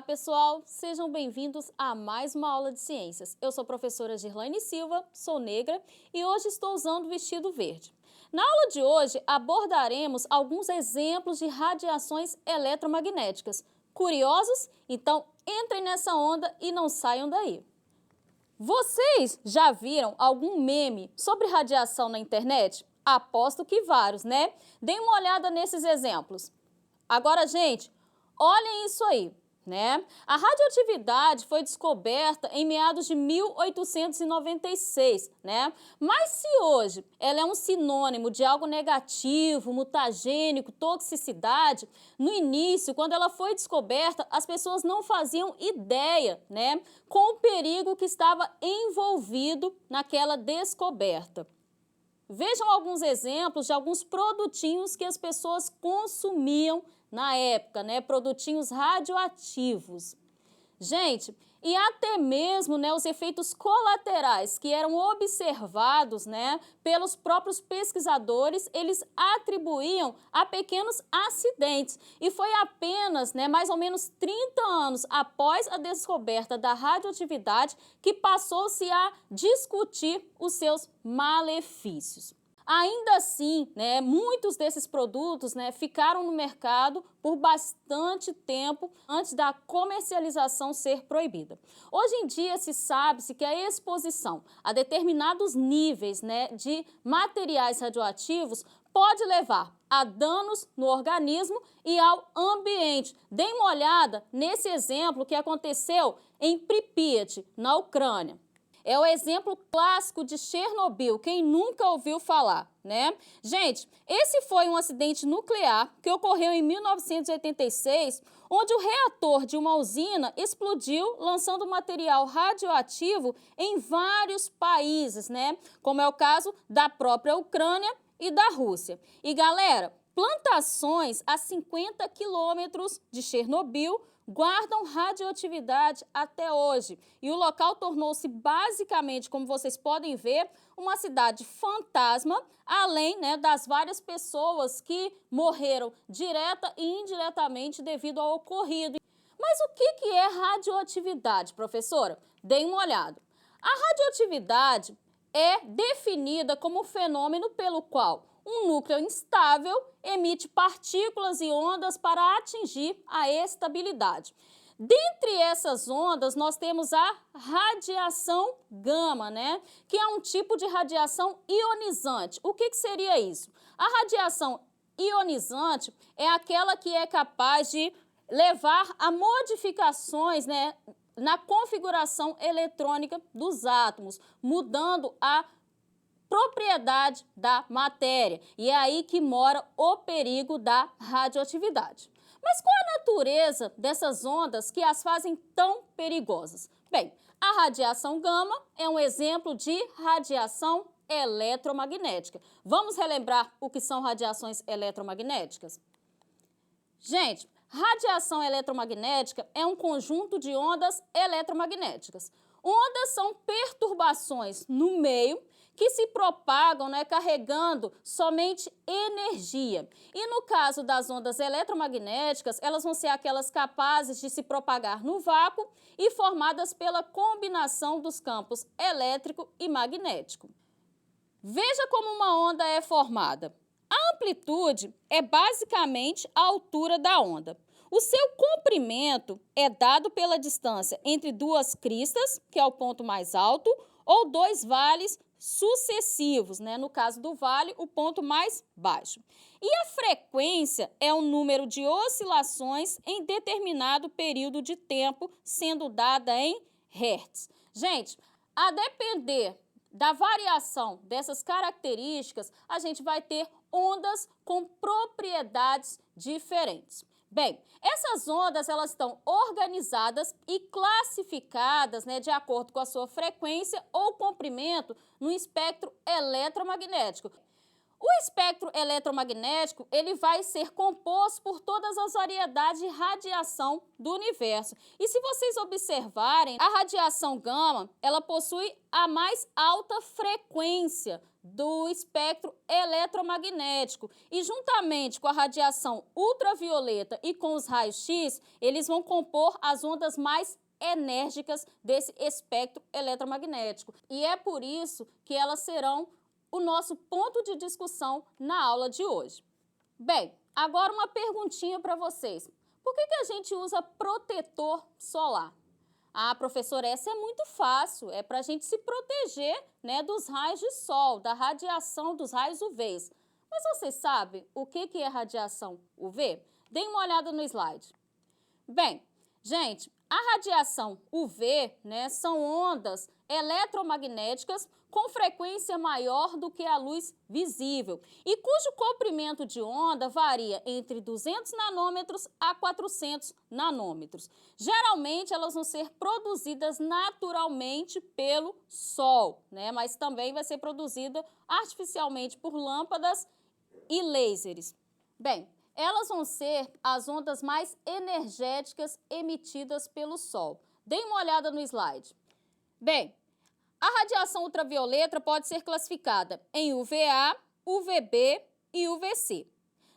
pessoal, sejam bem-vindos a mais uma aula de ciências. Eu sou a professora Girlaine Silva, sou negra e hoje estou usando o vestido verde. Na aula de hoje abordaremos alguns exemplos de radiações eletromagnéticas. Curiosos? Então entrem nessa onda e não saiam daí. Vocês já viram algum meme sobre radiação na internet? Aposto que vários, né? Deem uma olhada nesses exemplos. Agora, gente, olhem isso aí, né? A radioatividade foi descoberta em meados de 1896, né? Mas se hoje ela é um sinônimo de algo negativo, mutagênico, toxicidade, no início, quando ela foi descoberta, as pessoas não faziam ideia, né, com o perigo que estava envolvido naquela descoberta. Vejam alguns exemplos de alguns produtinhos que as pessoas consumiam na época, né? Produtinhos radioativos. Gente, e até mesmo, né, os efeitos colaterais que eram observados, né, pelos próprios pesquisadores, eles atribuíam a pequenos acidentes. E foi apenas, né, mais ou menos 30 anos após a descoberta da radioatividade que passou-se a discutir os seus malefícios. Ainda assim, né, muitos desses produtos, né, ficaram no mercado por bastante tempo antes da comercialização ser proibida. Hoje em dia se sabe-se que a exposição a determinados níveis, né, de materiais radioativos pode levar a danos no organismo e ao ambiente. Deem uma olhada nesse exemplo que aconteceu em Pripyat, na Ucrânia. É o exemplo clássico de Chernobyl, quem nunca ouviu falar, né? Gente, esse foi um acidente nuclear que ocorreu em 1986, onde o reator de uma usina explodiu, lançando material radioativo em vários países, né? Como é o caso da própria Ucrânia e da Rússia. E galera, plantações a 50 quilômetros de Chernobyl guardam radioatividade até hoje. E o local tornou-se basicamente, como vocês podem ver, uma cidade fantasma, além, né, das várias pessoas que morreram direta e indiretamente devido ao ocorrido. Mas o que é radioatividade, professora? Deem uma olhada. A radioatividade é definida como um fenômeno pelo qual um núcleo instável emite partículas e ondas para atingir a estabilidade. Dentre essas ondas, nós temos a radiação gama, né? Que é um tipo de radiação ionizante. O que seria isso? A radiação ionizante é aquela que é capaz de levar a modificações, né, na configuração eletrônica dos átomos, mudando a propriedade da matéria. E é aí que mora o perigo da radioatividade. Mas qual é a natureza dessas ondas que as fazem tão perigosas? Bem, a radiação gama é um exemplo de radiação eletromagnética. Vamos relembrar o que são radiações eletromagnéticas? Gente, radiação eletromagnética é um conjunto de ondas eletromagnéticas. Ondas são perturbações no meio que se propagam, né, carregando somente energia. E no caso das ondas eletromagnéticas, elas vão ser aquelas capazes de se propagar no vácuo e formadas pela combinação dos campos elétrico e magnético. Veja como uma onda é formada. A amplitude é basicamente a altura da onda. O seu comprimento é dado pela distância entre duas cristas, que é o ponto mais alto, ou dois vales sucessivos, né? No caso do vale, o ponto mais baixo. E a frequência é o número de oscilações em determinado período de tempo, sendo dada em hertz. Gente, a depender da variação dessas características, a gente vai ter ondas com propriedades diferentes. Bem, essas ondas elas estão organizadas e classificadas, né, de acordo com a sua frequência ou comprimento no espectro eletromagnético. O espectro eletromagnético, ele vai ser composto por todas as variedades de radiação do universo. E se vocês observarem, a radiação gama, ela possui a mais alta frequência do espectro eletromagnético. E juntamente com a radiação ultravioleta e com os raios-x, eles vão compor as ondas mais enérgicas desse espectro eletromagnético. E é por isso que elas serão o nosso ponto de discussão na aula de hoje. Bem, agora uma perguntinha para vocês. Por que a gente usa protetor solar? Ah, professora, essa é muito fácil, é para a gente se proteger, né, dos raios de sol, da radiação dos raios UVs. Mas vocês sabem o que é radiação UV? Deem uma olhada no slide. Bem, gente, a radiação UV, né, são ondas eletromagnéticas com frequência maior do que a luz visível e cujo comprimento de onda varia entre 200 nanômetros a 400 nanômetros. Geralmente, elas vão ser produzidas naturalmente pelo Sol, né, mas também vai ser produzida artificialmente por lâmpadas e lasers. Bem, elas vão ser as ondas mais energéticas emitidas pelo Sol. Deem uma olhada no slide. Bem, a radiação ultravioleta pode ser classificada em UVA, UVB e UVC.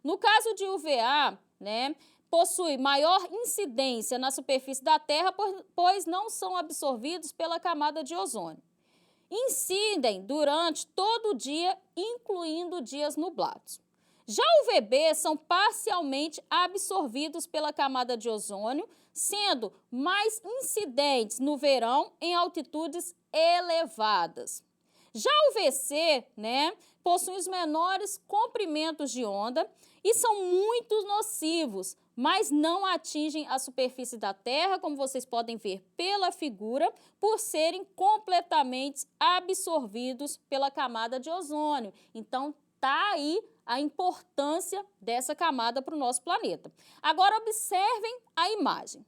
No caso de UVA, né, possui maior incidência na superfície da Terra, pois não são absorvidos pela camada de ozônio. Incidem durante todo o dia, incluindo dias nublados. Já o UVB são parcialmente absorvidos pela camada de ozônio, sendo mais incidentes no verão em altitudes elevadas. Já o VC, né, possui os menores comprimentos de onda e são muito nocivos, mas não atingem a superfície da Terra, como vocês podem ver pela figura, por serem completamente absorvidos pela camada de ozônio. Então, tá aí a importância dessa camada para o nosso planeta. Agora, observem a imagem.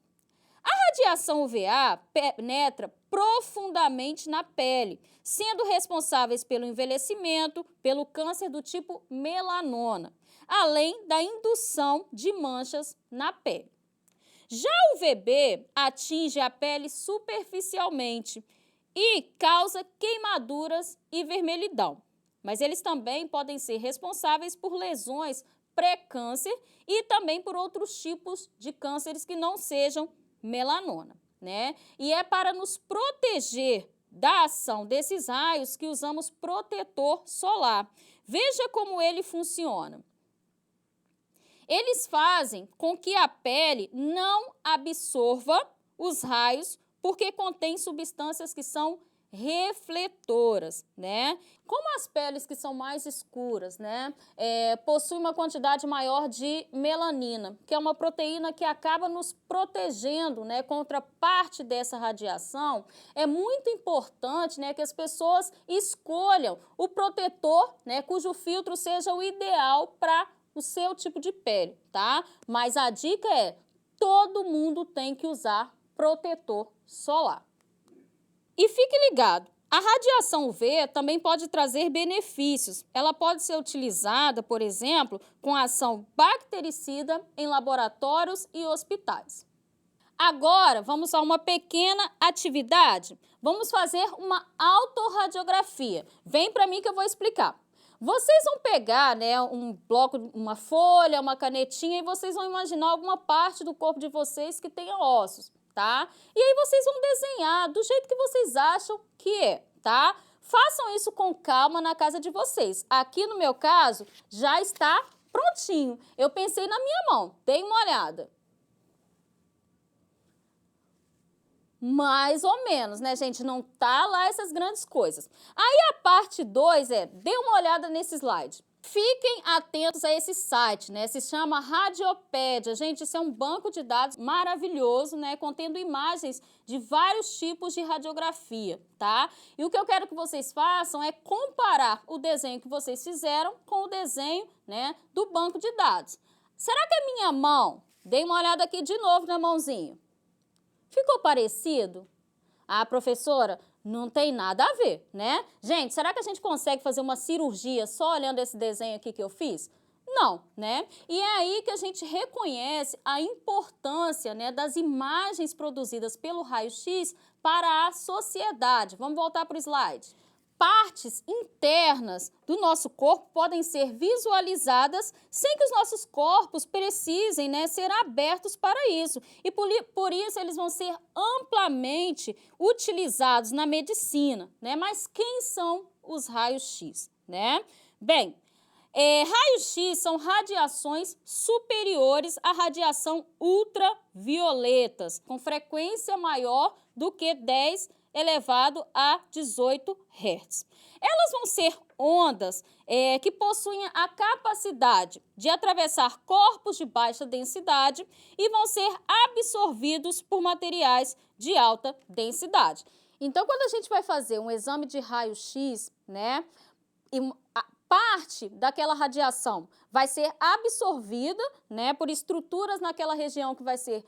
A radiação UVA penetra profundamente na pele, sendo responsáveis pelo envelhecimento, pelo câncer do tipo melanoma, além da indução de manchas na pele. Já o UVB atinge a pele superficialmente e causa queimaduras e vermelhidão. Mas eles também podem ser responsáveis por lesões pré-câncer e também por outros tipos de cânceres que não sejam melanoma, né? E é para nos proteger da ação desses raios que usamos protetor solar. Veja como ele funciona. Eles fazem com que a pele não absorva os raios porque contém substâncias que são refletoras, né? Como as peles que são mais escuras, né, possuem uma quantidade maior de melanina, que é uma proteína que acaba nos protegendo, né, contra parte dessa radiação, é muito importante, né, que as pessoas escolham o protetor, né, cujo filtro seja o ideal para o seu tipo de pele, tá? Mas a dica é, todo mundo tem que usar protetor solar. E fique ligado, a radiação UV também pode trazer benefícios. Ela pode ser utilizada, por exemplo, com ação bactericida em laboratórios e hospitais. Agora, vamos a uma pequena atividade. Vamos fazer uma autorradiografia. Vem para mim que eu vou explicar. Vocês vão pegar, né, um bloco, uma folha, uma canetinha e vocês vão imaginar alguma parte do corpo de vocês que tenha ossos. Tá? E aí vocês vão desenhar do jeito que vocês acham que é, tá? Façam isso com calma na casa de vocês. Aqui no meu caso, já está prontinho. Eu pensei na minha mão, deem uma olhada. Mais ou menos, né, gente? Não tá lá essas grandes coisas. Aí a parte 2 dê uma olhada nesse slide. Fiquem atentos a esse site, né? Se chama Radiopédia. Gente, isso é um banco de dados maravilhoso, né? Contendo imagens de vários tipos de radiografia, tá? E o que eu quero que vocês façam é comparar o desenho que vocês fizeram com o desenho, né, do banco de dados. Será que a minha mão... Dê uma olhada aqui de novo na mãozinha. Ficou parecido? Ah, professora, Não tem nada a ver, né? Gente, será que a gente consegue fazer uma cirurgia só olhando esse desenho aqui que eu fiz? Não, né? E é aí que a gente reconhece a importância, né, das imagens produzidas pelo raio-x para a sociedade. Vamos voltar para o slide. Partes internas do nosso corpo podem ser visualizadas sem que os nossos corpos precisem, né, ser abertos para isso. E por isso eles vão ser amplamente utilizados na medicina, né? Mas quem são os raios-x, né? Bem, raios-x são radiações superiores à radiação ultravioletas, com frequência maior do que 10 elevado a 18 Hz. Elas vão ser ondas que possuem a capacidade de atravessar corpos de baixa densidade e vão ser absorvidos por materiais de alta densidade. Então, quando a gente vai fazer um exame de raio-x, né, parte daquela radiação vai ser absorvida, né, por estruturas naquela região que vai ser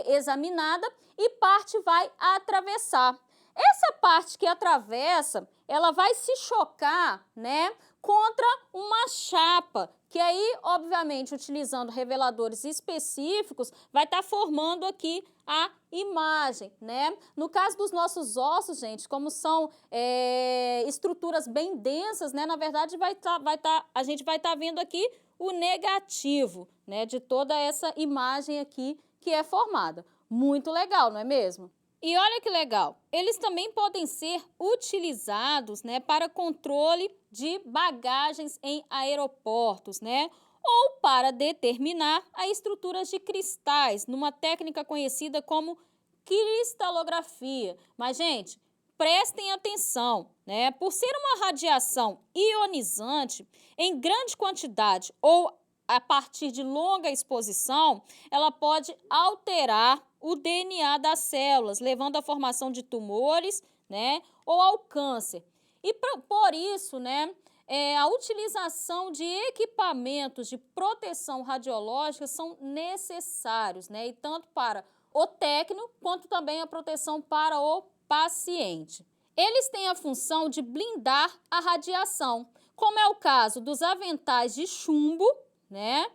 examinada e parte vai atravessar. Essa parte que atravessa, ela vai se chocar, né, contra uma chapa, que aí, obviamente, utilizando reveladores específicos, vai estar formando aqui a imagem, né? No caso dos nossos ossos, gente, como são estruturas bem densas, né? Na verdade, a gente vai estar vendo aqui o negativo, né? De toda essa imagem aqui que é formada. Muito legal, não é mesmo? E olha que legal, eles também podem ser utilizados, né, para controle de bagagens em aeroportos, né, ou para determinar a estrutura de cristais, numa técnica conhecida como cristalografia. Mas, gente, prestem atenção, né, por ser uma radiação ionizante em grande quantidade ou a partir de longa exposição, ela pode alterar o DNA das células, levando à formação de tumores, né, ou ao câncer. E por isso, né, a utilização de equipamentos de proteção radiológica são necessários, né, e tanto para o técnico quanto também a proteção para o paciente. Eles têm a função de blindar a radiação, como é o caso dos aventais de chumbo, né,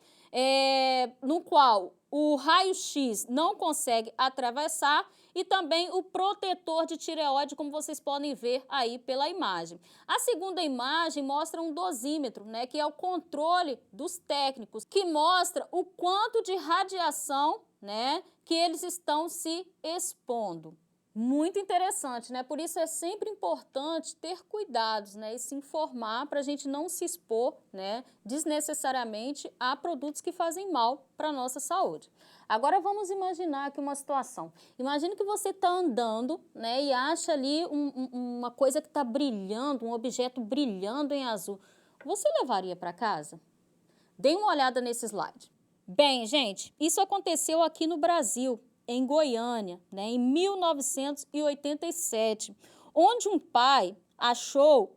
no qual o raio-x não consegue atravessar, e também o protetor de tireoide, como vocês podem ver aí pela imagem. A segunda imagem mostra um dosímetro, né, que é o controle dos técnicos, que mostra o quanto de radiação, né, que eles estão se expondo. Muito interessante, né? Por isso é sempre importante ter cuidados, né? E se informar para a gente não se expor, né, desnecessariamente a produtos que fazem mal para a nossa saúde. Agora vamos imaginar aqui uma situação. Imagine que você está andando, né, e acha ali uma coisa que está brilhando, um objeto brilhando em azul. Você levaria para casa? Dê uma olhada nesse slide. Bem, gente, isso aconteceu aqui no Brasil, em Goiânia, né, em 1987, onde um pai achou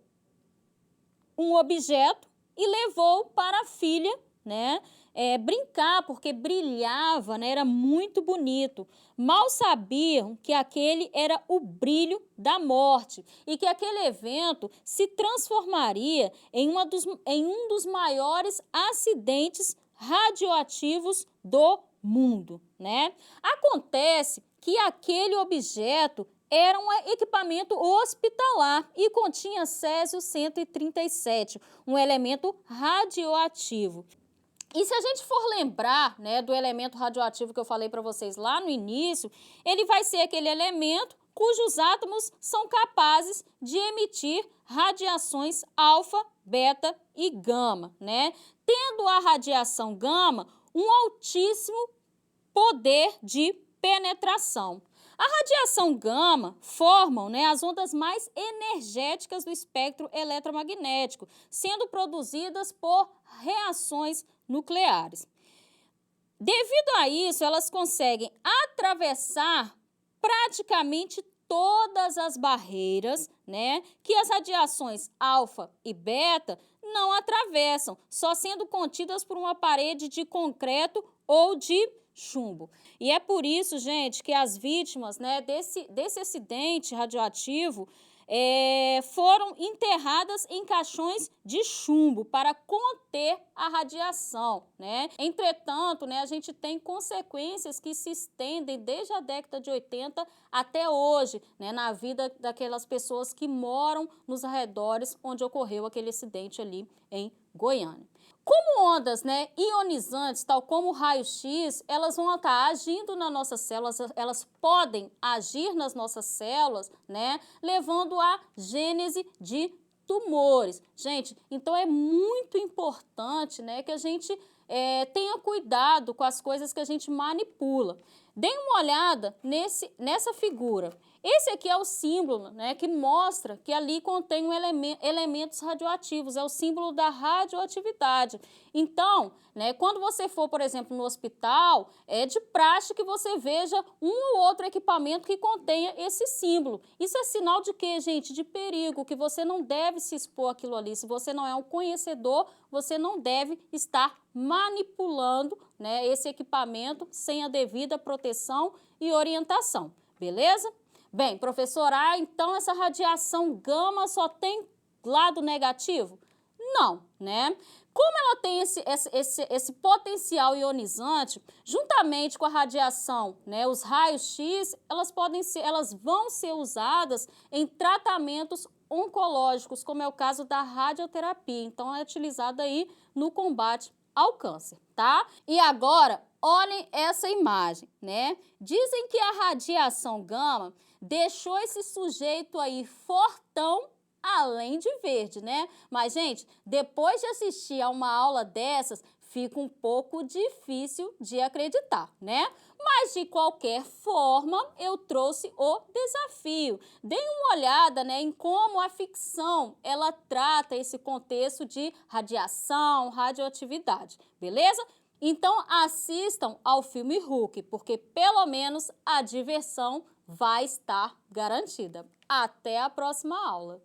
um objeto e levou para a filha, né, brincar, porque brilhava, né, era muito bonito. Mal sabiam que aquele era o brilho da morte e que aquele evento se transformaria em um dos maiores acidentes radioativos do mundo, né? Acontece que aquele objeto era um equipamento hospitalar e continha césio-137, um elemento radioativo. E se a gente for lembrar, né, do elemento radioativo que eu falei para vocês lá no início, ele vai ser aquele elemento cujos átomos são capazes de emitir radiações alfa, beta e gama, né? Tendo a radiação gama um altíssimo poder de penetração. A radiação gama formam, né, as ondas mais energéticas do espectro eletromagnético, sendo produzidas por reações nucleares. Devido a isso, elas conseguem atravessar praticamente todas as barreiras, né, que as radiações alfa e beta não atravessam, só sendo contidas por uma parede de concreto ou de chumbo. E é por isso, gente, que as vítimas, né, desse acidente radioativo foram enterradas em caixões de chumbo para conter a radiação, né? Entretanto, né, a gente tem consequências que se estendem desde a década de 80 até hoje, né, na vida daquelas pessoas que moram nos arredores onde ocorreu aquele acidente ali em Goiânia. Como ondas, né, ionizantes, tal como o raio-x, elas vão estar agindo nas nossas células, elas podem agir nas nossas células, né, levando à gênese de tumores. Gente, então é muito importante, né, que a gente tenha cuidado com as coisas que a gente manipula. Dê uma olhada nessa figura. Esse aqui é o símbolo, né, que mostra que ali contém elementos radioativos, é o símbolo da radioatividade. Então, né, quando você for, por exemplo, no hospital, é de praxe que você veja um ou outro equipamento que contenha esse símbolo. Isso é sinal de quê, gente? De perigo, que você não deve se expor àquilo ali. Se você não é um conhecedor, você não deve estar manipulando, né, esse equipamento sem a devida proteção e orientação, beleza? Bem, professora, então essa radiação gama só tem lado negativo? Não, né? Como ela tem esse potencial ionizante, juntamente com a radiação, né, os raios-x, elas vão ser usadas em tratamentos oncológicos, como é o caso da radioterapia. Então, é utilizada aí no combate ao câncer, tá? E agora, olhem essa imagem, né? Dizem que a radiação gama deixou esse sujeito aí fortão, além de verde, né? Mas, gente, depois de assistir a uma aula dessas, fica um pouco difícil de acreditar, né? Mas, de qualquer forma, eu trouxe o desafio. Deem uma olhada, né, em como a ficção, ela trata esse contexto de radiação, radioatividade, beleza? Então, assistam ao filme Hulk, porque pelo menos a diversão vai estar garantida. Até a próxima aula!